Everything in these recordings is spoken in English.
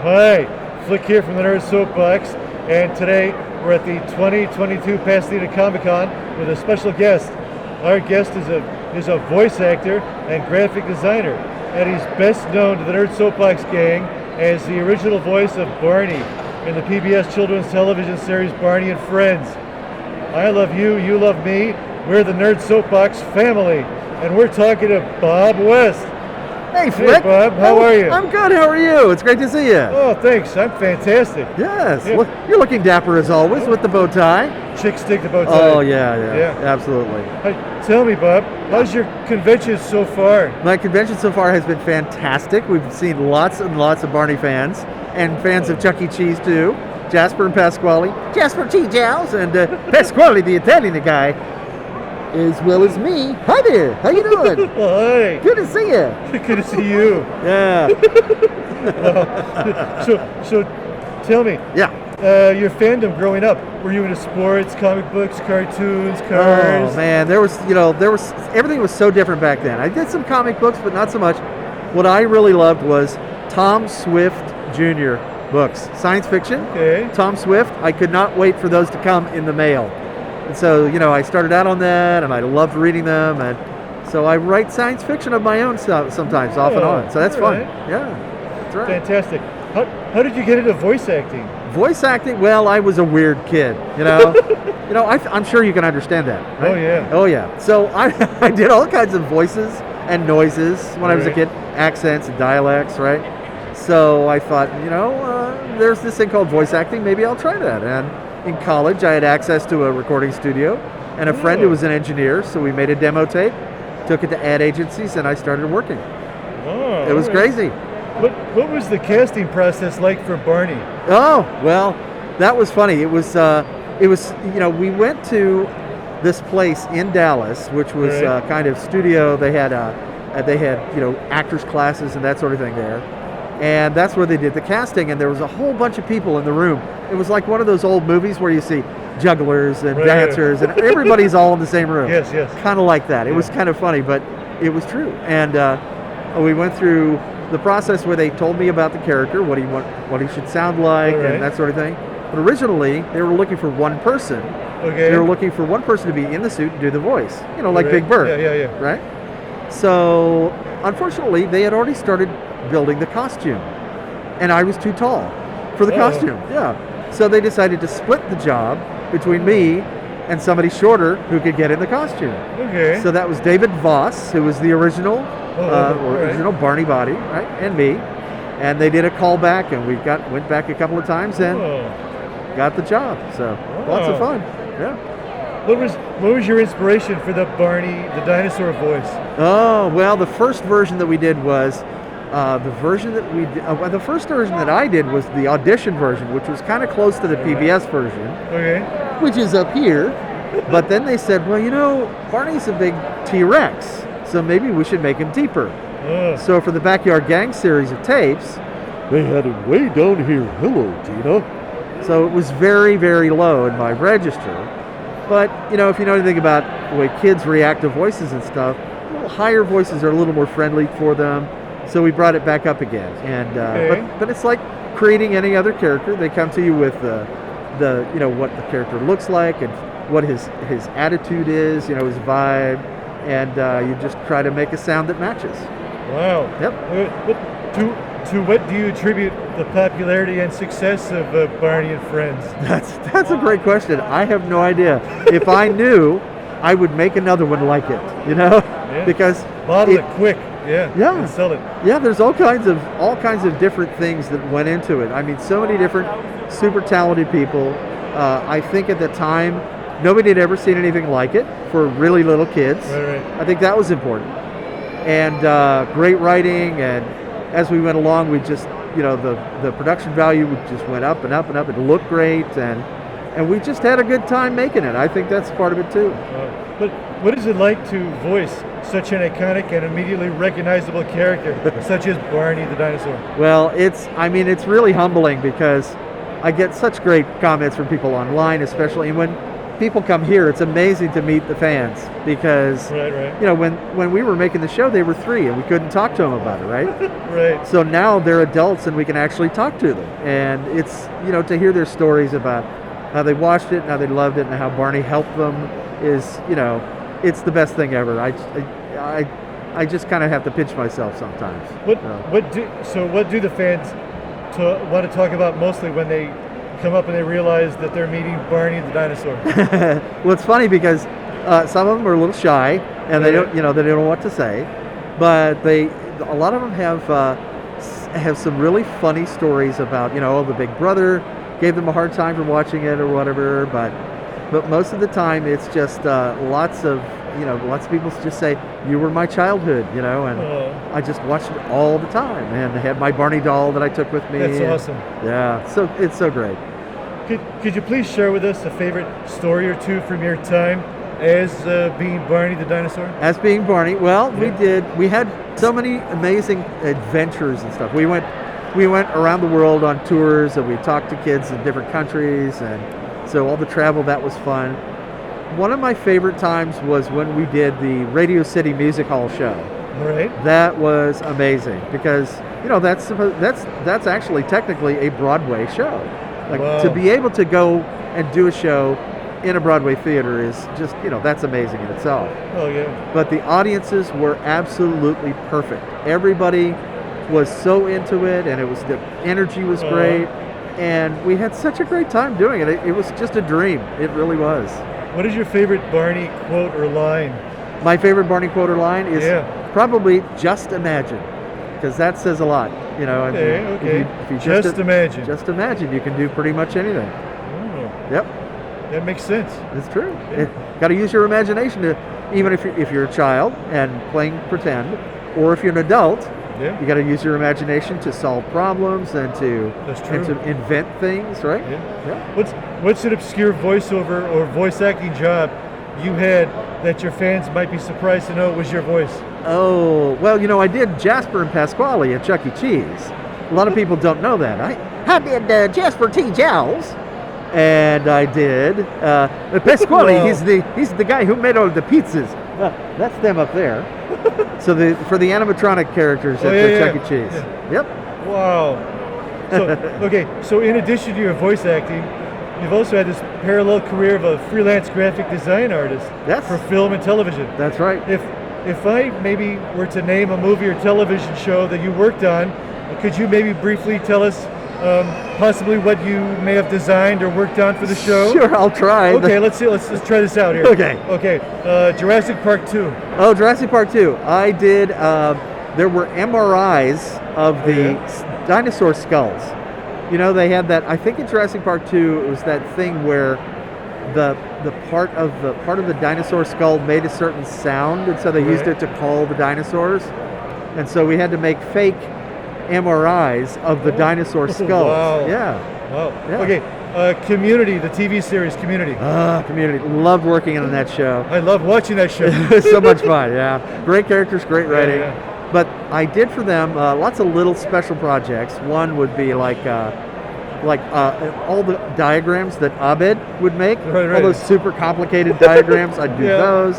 Hi, Flick here from the Nerd Soapbox, and today we're at the 2022 Pasadena Comic Con with a special guest. Our guest is a voice actor and graphic designer, and he's best known to the Nerd Soapbox gang as the original voice of Barney in the PBS children's television series Barney and Friends. I love you, you love me, we're the Nerd Soapbox family, and we're talking to Bob West. Hey, Flick. Hey, Bob, how are you? I'm good. How are you? It's great to see you. Oh, thanks. I'm fantastic. Yes. Yeah. Look, you're looking dapper as always with the bow tie. Chicks dig the bow tie. Oh, yeah. Absolutely. Hey, tell me, Bob, how's your convention so far? My convention so far has been fantastic. We've seen lots and lots of Barney fans and fans of Chuck E. Cheese, too. Jasper and Pasquale. Jasper Cheese and Pasquale, the Italian guy, as well as me. Hi there. How you doing? Hi. Good to see you. Good to see you. Yeah. So tell me. Yeah. Your fandom growing up, were you into sports, comic books, cartoons, cars? Oh man, there was everything was so different back then. I did some comic books, but not so much. What I really loved was Tom Swift Jr. books, science fiction. Okay. Tom Swift. I could not wait for those to come in the mail. And so, I started out on that, and I loved reading them, and so I write science fiction of my own sometimes, off and on. So that's fun. Right. Yeah, that's right. Fantastic. How did you get into voice acting? Voice acting? Well, I was a weird kid, I'm sure you can understand that. Right? Oh, yeah. Oh, yeah. So I did all kinds of voices and noises when I was a kid, accents and dialects, right? So I thought, there's this thing called voice acting. Maybe I'll try that. And in college, I had access to a recording studio and a friend who was an engineer, so we made a demo tape, took it to ad agencies, and I started working. Oh, it was crazy. What was the casting process like for Barney? Oh, well, that was funny. It was we went to this place in Dallas, which was kind of studio. They had actors classes and that sort of thing there. And that's where they did the casting, and there was a whole bunch of people in the room. It was like one of those old movies where you see jugglers and dancers, and everybody's all in the same room. Yes. Kind of like that. It was kind of funny, but it was true. And we went through the process where they told me about the character, what he should sound like, and that sort of thing. But originally, they were looking for one person. Okay. They were looking for one person to be in the suit and do the voice, like Big Bird. Yeah. Right? So, unfortunately, they had already started building the costume, and I was too tall for the costume. Yeah. So they decided to split the job between me and somebody shorter who could get in the costume. Okay. So that was David Voss, who was the original Barney body, right, and me. And they did a callback, and went back a couple of times and got the job. So lots of fun. Yeah. What was your inspiration for the Barney the Dinosaur voice? Oh, well, the first version that we did was the first version that I did was the audition version, which was kind of close to the PBS version, which is up here. But then they said, well, Barney's a big T-Rex, so maybe we should make him deeper. So for the Backyard Gang series of tapes, they had him way down here. Hello, Tina. So it was very, very low in my register. But, if you know anything about the way kids react to voices and stuff, higher voices are a little more friendly for them. So we brought it back up again, and but it's like creating any other character. They come to you with the what the character looks like and what his attitude is, his vibe, and you just try to make a sound that matches. Wow. Yep. To what do you attribute the popularity and success of Barney and Friends? That's a great question. I have no idea. If I knew, I would make another one like it. Because bottle it quick. Yeah. And sell it. Yeah, there's all kinds of different things that went into it. I mean, so many different super talented people. I think at the time, nobody had ever seen anything like it for really little kids. Right. I think that was important. And great writing, and as we went along, we just, the production value just went up and up and up. It looked great, and we just had a good time making it. I think that's part of it too. But what is it like to voice such an iconic and immediately recognizable character such as Barney the Dinosaur? Well, it's really humbling because I get such great comments from people online, especially when people come here, it's amazing to meet the fans because, right. you know, when we were making the show, they were 3 and we couldn't talk to them about it, right? Right. So now they're adults and we can actually talk to them. And it's, you know, to hear their stories about how they watched it and how they loved it and how Barney helped them is, you know, it's the best thing ever. I just kind of have to pinch myself sometimes. What do the fans want to talk about mostly when they come up and they realize that they're meeting Barney the Dinosaur? Well, it's funny because some of them are a little shy and they don't know what to say, but a lot of them have some really funny stories about, you know, the big brother gave them a hard time for watching it or whatever, but most of the time it's just lots of people just say, you were my childhood, you know, and I just watched it all the time and I had my Barney doll that I took with me. That's awesome. Yeah, so it's so great. Could you please share with us a favorite story or two from your time as being Barney the Dinosaur? As being Barney, well, we had so many amazing adventures and stuff. We went around the world on tours and we talked to kids in different countries, and so all the travel, that was fun. One of my favorite times was when we did the Radio City Music Hall show. All right. That was amazing because, you know, that's actually technically a Broadway show. Like, wow. To be able to go and do a show in a Broadway theater is just, you know, that's amazing in itself. Oh yeah. But the audiences were absolutely perfect. Everybody was so into it, and the energy was great, and we had such a great time doing it. It was just a dream. It really was. What is your favorite Barney quote or line? My favorite Barney quote or line is probably "Just imagine," because that says a lot. You know, okay. If you just imagine. Just imagine, you can do pretty much anything. Oh. Yep. That makes sense. It's true. Got to use your imagination even if you're a child and playing pretend, or if you're an adult. Yeah. You got to use your imagination to solve problems and to invent things, right? Yeah. What's an obscure voiceover or voice acting job you had that your fans might be surprised to know was your voice? Oh, well, you know, I did Jasper and Pasquale at Chuck E. Cheese. A lot of people don't know that. I did Jasper T. Jowls, and I did Pasquale. Wow. He's the guy who made all the pizzas. That's them up there. So for the animatronic characters at Chuck E. Cheese. Yeah. Yep. Wow. So in addition to your voice acting, you've also had this parallel career of a freelance graphic design artist for film and television. That's right. If I maybe were to name a movie or television show that you worked on, could you maybe briefly tell us possibly what you may have designed or worked on for the show? Sure, I'll try. Okay, let's see. Let's try this out here. Okay. Jurassic Park 2. Oh, Jurassic Park 2. I did. There were MRIs of the dinosaur skulls. You know, they had that. I think in Jurassic Park 2, it was that thing where the part of the dinosaur skull made a certain sound, and so they used it to call the dinosaurs. And so we had to make fake MRIs of the dinosaur skulls. Wow. Yeah. Okay. Community, the TV series Community. Community. Loved working on that show. I love watching that show. It was so much fun. Yeah. Great characters, great writing. Yeah. But I did for them lots of little special projects. One would be like all the diagrams that Abed would make. Right. All those super complicated diagrams. I'd do those.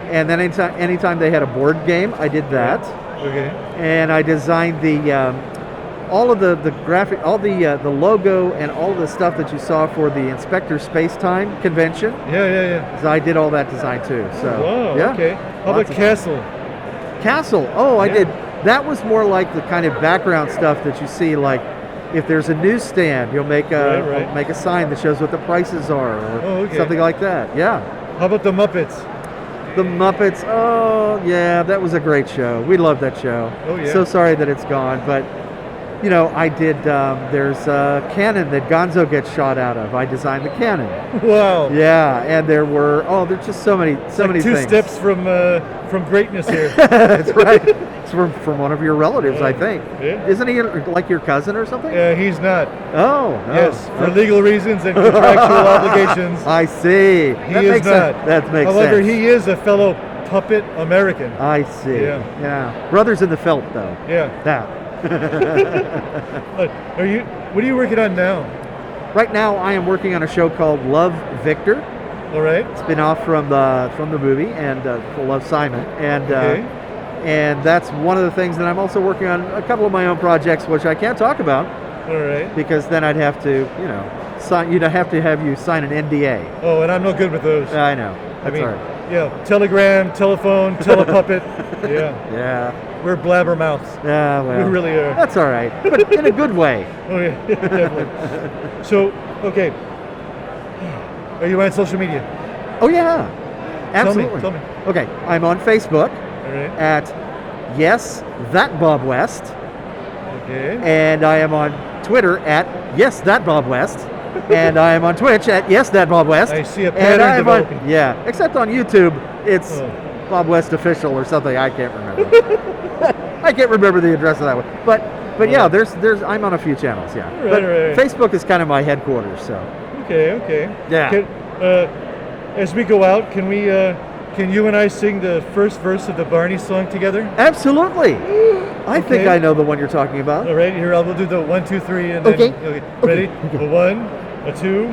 And then anytime they had a board game, I did that. Okay. And I designed all of the graphic, all the logo, and all of the stuff that you saw for the Inspector Spacetime convention. Yeah. So I did all that design too. So okay. How about Castle? Castle. Oh, I did. That was more like the kind of background stuff that you see, like if there's a newsstand, you'll make a sign that shows what the prices are, or something like that. Yeah. How about the Muppets? The Muppets, that was a great show. We loved that show. Oh, yeah. So sorry that it's gone, but, you know, I did, there's a cannon that Gonzo gets shot out of. I designed the cannon. Wow. Yeah, and there's just so many things. Two steps from greatness here. That's right. It's from one of your relatives, I think. Yeah. Isn't he like your cousin or something? He's not. Oh. Yes, for legal reasons and contractual obligations. I see. He is not. That makes sense. However, he is a fellow puppet American. I see. Yeah. Brothers in the felt, though. Yeah. That. What are you working on now? Right now, I am working on a show called Love, Victor, All right. Spin-off from the movie, and Love, Simon, and that's one of the things that I'm also working on. A couple of my own projects, which I can't talk about. All right. Because then I'd have to, sign. You'd have to have you sign an NDA. Oh, and I'm no good with those. I know. That's all right. Yeah, telegram, telephone, telepuppet. Yeah. We're blabbermouths. Yeah, well. We really are. That's all right, but in a good way. Oh yeah, definitely. So, okay. Are you on social media? Oh yeah, absolutely. Tell me. Okay, I'm on Facebook at Yes That Bob West. Okay. And I am on Twitter at Yes That Bob West. And I am on Twitch at Yes That Bob West. I see a pattern developing. Except on YouTube, it's Bob West Official or something. I can't remember. I can't remember the address of that one. But yeah, there's I'm on a few channels. Yeah. Right. Facebook is kind of my headquarters. So. Okay. Yeah. As we go out, can we? Can you and I sing the first verse of the Barney song together? Absolutely. I think I know the one you're talking about. All right, here we'll do the 1, 2, 3, and then. Okay. Ready? A 1, a 2.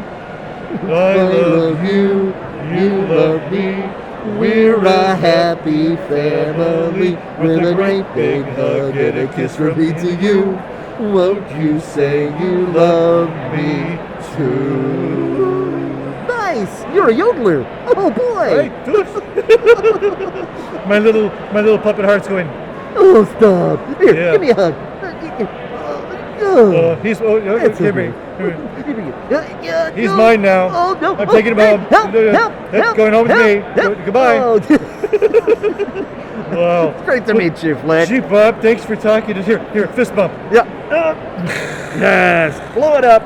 I love you. You love me. We're a happy family with a great big hug and a kiss from me to you. Won't you say you love me too? Nice! You're a yodeler. Oh boy! Right, my little puppet heart's going. Oh stop! Here, give me a hug. He's mine now. Oh no! I'm taking him home. Help! Going home with me. Goodbye. Oh. Wow. It's great to meet you, Flick. Gee, Bob, thanks for talking to us. Here, fist bump. Yeah. Yes. Blow it up.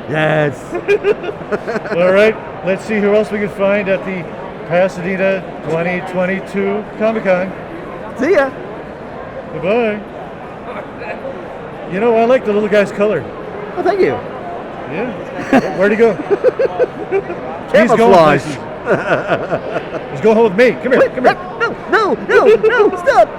Yes. All right. Let's see who else we can find at the Pasadena 2022 Comic Con. See ya. Goodbye. I like the little guy's color. Oh, thank you. Yeah. Where'd he go? Camouflage. He's going home with me. Come here. No, stop.